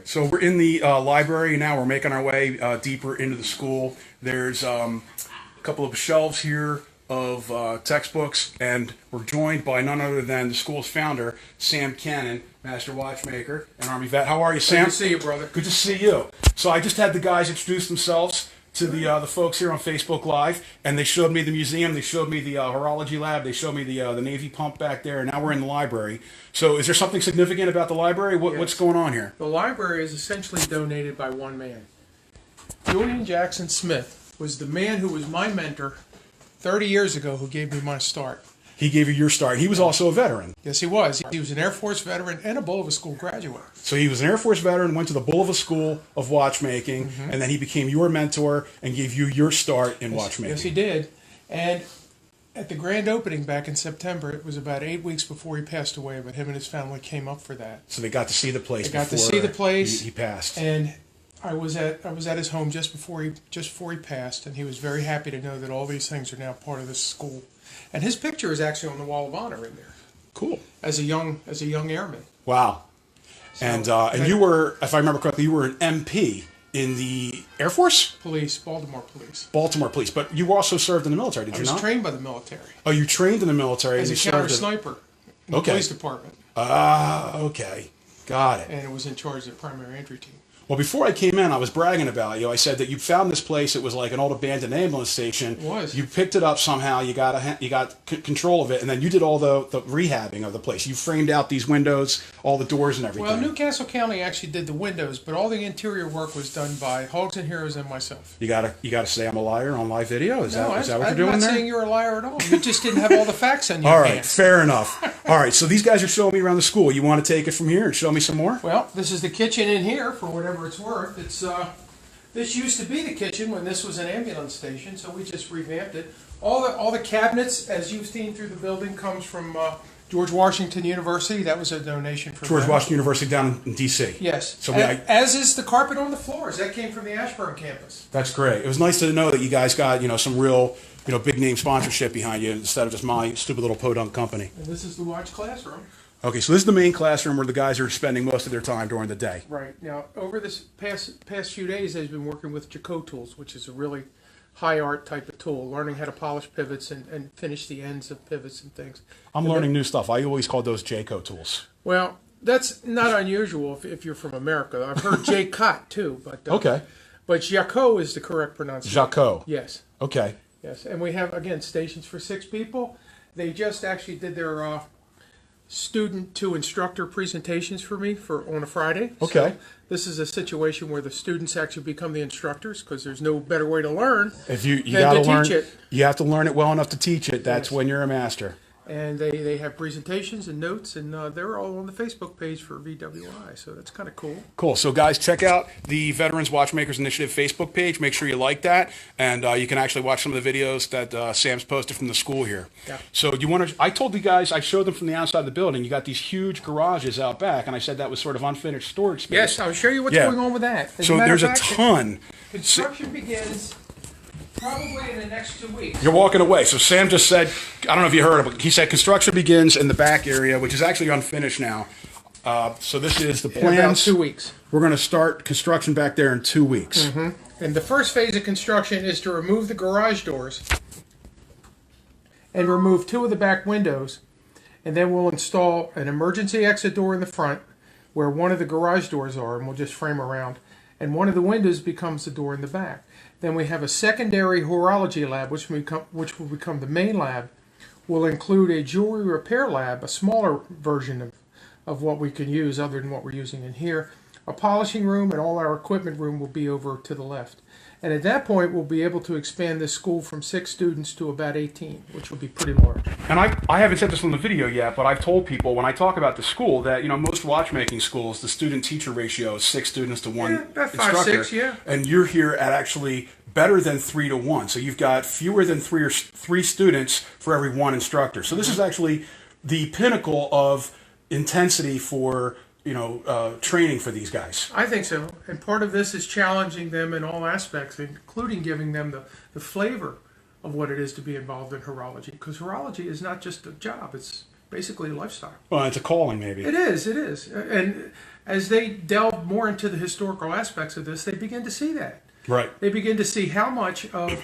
So we're in the library now. We're making our way deeper into the school. There's a couple of shelves here of textbooks, and we're joined by none other than the school's founder, Sam Cannon, Master Watchmaker and Army vet. How are you, Sam? Good to see you, brother. Good to see you. So I just had the guys introduce themselves to the folks here on Facebook Live, and they showed me the museum, they showed me the horology lab, they showed me the Navy pump back there, and now we're in the library. So is there something significant about the library? What's going on here? The library is essentially donated by one man. Julian Jackson Smith was the man who was my mentor 30 years ago who gave me my start. He gave you your start. He was also a veteran. Yes, he was. He was an Air Force veteran and a Bulliva School graduate. So he was an Air Force veteran, went to the Bulliva School of Watchmaking, and then he became your mentor and gave you your start in watchmaking. Yes, he did. And at the grand opening back in September, it was about 8 weeks before he passed away, but him and his family came up for that. So they got to see the place. They got to see the place. He passed. And I was at his home just before he passed, and he was very happy to know that all these things are now part of this school. And his picture is actually on the Wall of Honor in there. Cool. As a young airman. Wow. So, and you were, if I remember correctly, you were an MP in the Air Force? Baltimore Police. Baltimore Police. But you also served in the military, did you not? I was trained by the military. Oh, you trained in the military. As a counter sniper in the police department. Okay. Got it. And it was in charge of the primary entry team. Well, before I came in, I was bragging about you. I said that you found this place. It was like an old abandoned ambulance station. It was. You picked it up somehow. You got control of it, and then you did all the rehabbing of the place. You framed out these windows, all the doors, and everything. Well, Newcastle County actually did the windows, but all the interior work was done by Hogs and Heroes and myself. You gotta say I'm a liar on live video. Is that what you're doing there? I'm not saying you're a liar at all. You just didn't have all the facts on your hands. All right, hands. Fair enough. All right, so these guys are showing me around the school. You want to take it from here and show me some more? Well, this is the kitchen in here for whatever it's worth. This used to be the kitchen when this was an ambulance station, so we just revamped it. All the cabinets, as you've seen through the building, comes from George Washington University. That was a donation from George Washington University down in D.C. Yes. So as is the carpet on the floors. That came from the Ashburn campus. That's great. It was nice to know that you guys got some real big name sponsorship behind you instead of just my stupid little podunk company. And this is the watch classroom. Okay, so this is the main classroom where the guys are spending most of their time during the day. Right. Now, over this past few days, they've been working with Jacot tools, which is a really high art type of tool, learning how to polish pivots and finish the ends of pivots and things. I'm learning new stuff. I always called those Jacot tools. Well, that's not unusual if you're from America. I've heard Jacot too, but okay. But Jacot is the correct pronunciation. Jacot. Yes. Okay. Yes, and we have again stations for 6 people. They just actually did their student to instructor presentations for me on a Friday. Okay. So this is a situation where the students actually become the instructors because there's no better way to learn if you than gotta to learn, teach it. You have to learn it well enough to teach it. That's when you're a master. And they have presentations and notes, and they're all on the Facebook page for VWI, so that's kind of cool. Cool. So, guys, check out the Veterans Watchmakers Initiative Facebook page. Make sure you like that, and you can actually watch some of the videos that Sam's posted from the school here. Yeah. So, you want to? I told you guys, I showed them from the outside of the building. You got these huge garages out back, and I said that was sort of unfinished storage space. Yes, I'll show you what's going on with that. So there's a ton. Construction begins probably in the next 2 weeks. You're walking away. So Sam just said, I don't know if you heard him, but he said construction begins in the back area, which is actually unfinished now. So this is the plans. In about 2 weeks. We're going to start construction back there in 2 weeks. And the first phase of construction is to remove the garage doors and remove 2 of the back windows. And then we'll install an emergency exit door in the front where one of the garage doors are, and we'll just frame around. And one of the windows becomes the door in the back. Then we have a secondary horology lab, which will become the main lab. Will include a jewelry repair lab, a smaller version of what we can use other than what we're using in here. A polishing room, and all our equipment room will be over to the left. And at that point, we'll be able to expand this school from 6 students to about 18, which will be pretty large. And I haven't said this on the video yet, but I've told people when I talk about the school that, most watchmaking schools, the student-teacher ratio is 6 students to 1 about 5, instructor. 6, yeah. And you're here at actually better than 3 to 1. So you've got fewer than 3 students for every 1 instructor. So this is actually the pinnacle of intensity for training for these guys. I think so. And part of this is challenging them in all aspects, including giving them the flavor of what it is to be involved in horology. Because horology is not just a job. It's basically a lifestyle. Well, it's a calling, maybe. It is, and as they delve more into the historical aspects of this, they begin to see that. Right. They begin to see how much of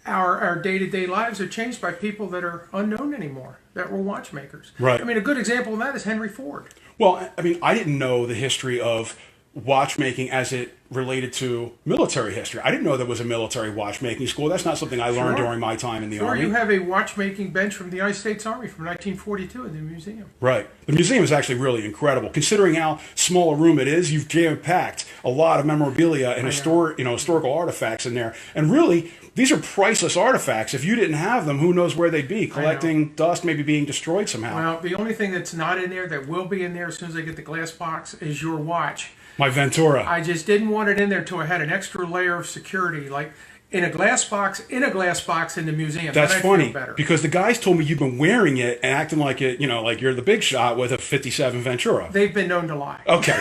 our day-to-day lives are changed by people that are unknown anymore, that were watchmakers. Right. I mean, a good example of that is Henry Ford. Well, I mean, I didn't know the history of watchmaking as it related to military history. I didn't know there was a military watchmaking school. That's not something I learned during my time in the Army. You have a watchmaking bench from the United States Army from 1942 in the museum. Right. The museum is actually really incredible. Considering how small a room it is, you've jam-packed a lot of memorabilia and historical artifacts in there. And really, these are priceless artifacts. If you didn't have them, who knows where they'd be, collecting dust, maybe being destroyed somehow. Well, the only thing that's not in there that will be in there as soon as I get the glass box is your watch. My Ventura. I just didn't want it in there until I had an extra layer of security, like in a glass box in the museum. That's funny, better. because the guys told me you've been wearing it and acting like it, like you're the big shot with a 57 Ventura. They've been known to lie. Okay,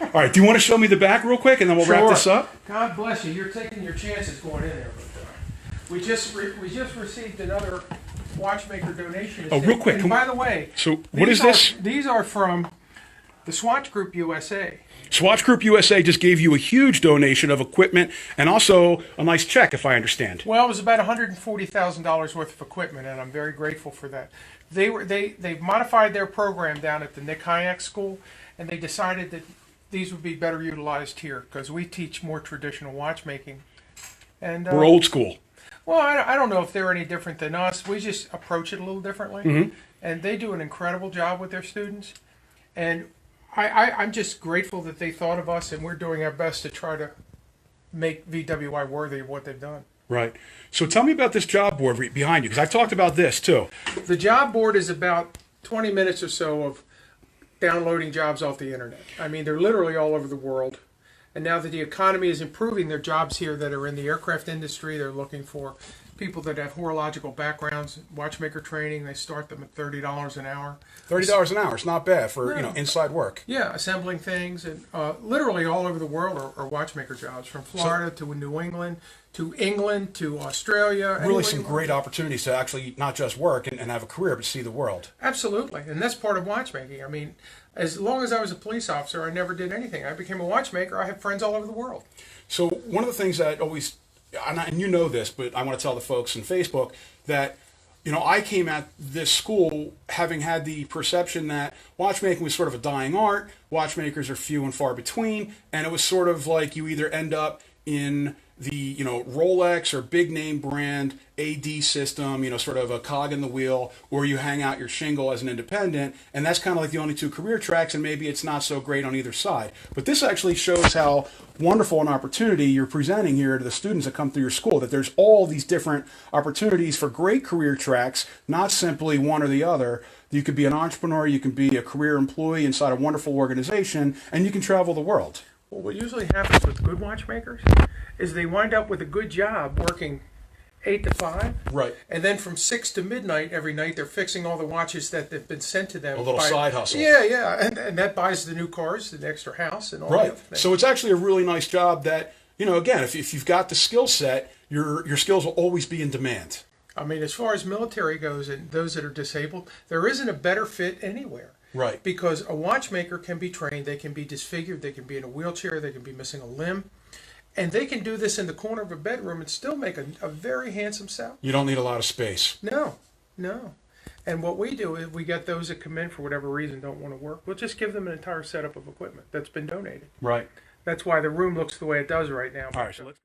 all right. Do you want to show me the back real quick, and then we'll wrap this up? God bless you. You're taking your chances going in there. But, we just received another watchmaker donation. Oh, real quick. And by the way, so what is this? These are from the Swatch Group USA. Swatch Group USA just gave you a huge donation of equipment and also a nice check, if I understand. Well, it was about $140,000 worth of equipment, and I'm very grateful for that. They've modified their program down at the Nick Hayek School, and they decided that these would be better utilized here because we teach more traditional watchmaking. And we're old school. Well, I don't know if they're any different than us. We just approach it a little differently, and they do an incredible job with their students. And I'm just grateful that they thought of us, and we're doing our best to try to make VWI worthy of what they've done. Right. So tell me about this job board behind you, because I've talked about this too. The job board is about 20 minutes or so of downloading jobs off the internet. I mean, they're literally all over the world. And now that the economy is improving, there are jobs here that are in the aircraft industry. They're looking for people that have horological backgrounds, watchmaker training. They start them at $30 an hour. $30 an hour. It's not bad for inside work. Yeah, assembling things, and literally all over the world are watchmaker jobs, from Florida to New England to Australia. Really some great opportunities to actually not just work and have a career, but see the world. Absolutely, and that's part of watchmaking. I mean, as long as I was a police officer, I never did anything. I became a watchmaker. I have friends all over the world. So one of the things that always, and you know this, but I want to tell the folks on Facebook that, I came at this school having had the perception that watchmaking was sort of a dying art. Watchmakers are few and far between, and it was sort of like you either end up in the Rolex or big name brand AD system, sort of a cog in the wheel, or you hang out your shingle as an independent, and that's kind of like the only two career tracks, and maybe it's not so great on either side. But this actually shows how wonderful an opportunity you're presenting here to the students that come through your school, that there's all these different opportunities for great career tracks, not simply one or the other. You could be an entrepreneur, you can be a career employee inside a wonderful organization, and you can travel the world. Well, what usually happens with good watchmakers is they wind up with a good job working 8 to 5. Right. And then from 6 to midnight every night, they're fixing all the watches that have been sent to them. A little side hustle. Yeah. And that buys the new cars, the extra house, and all that. Right. So it's actually a really nice job that, again, if you've got the skill set, your skills will always be in demand. I mean, as far as military goes and those that are disabled, there isn't a better fit anywhere. Right. Because a watchmaker can be trained, they can be disfigured, they can be in a wheelchair, they can be missing a limb. And they can do this in the corner of a bedroom and still make a very handsome salary. You don't need a lot of space. No. And what we do is we get those that come in for whatever reason don't want to work. We'll just give them an entire setup of equipment that's been donated. Right. That's why the room looks the way it does right now. All right. So let's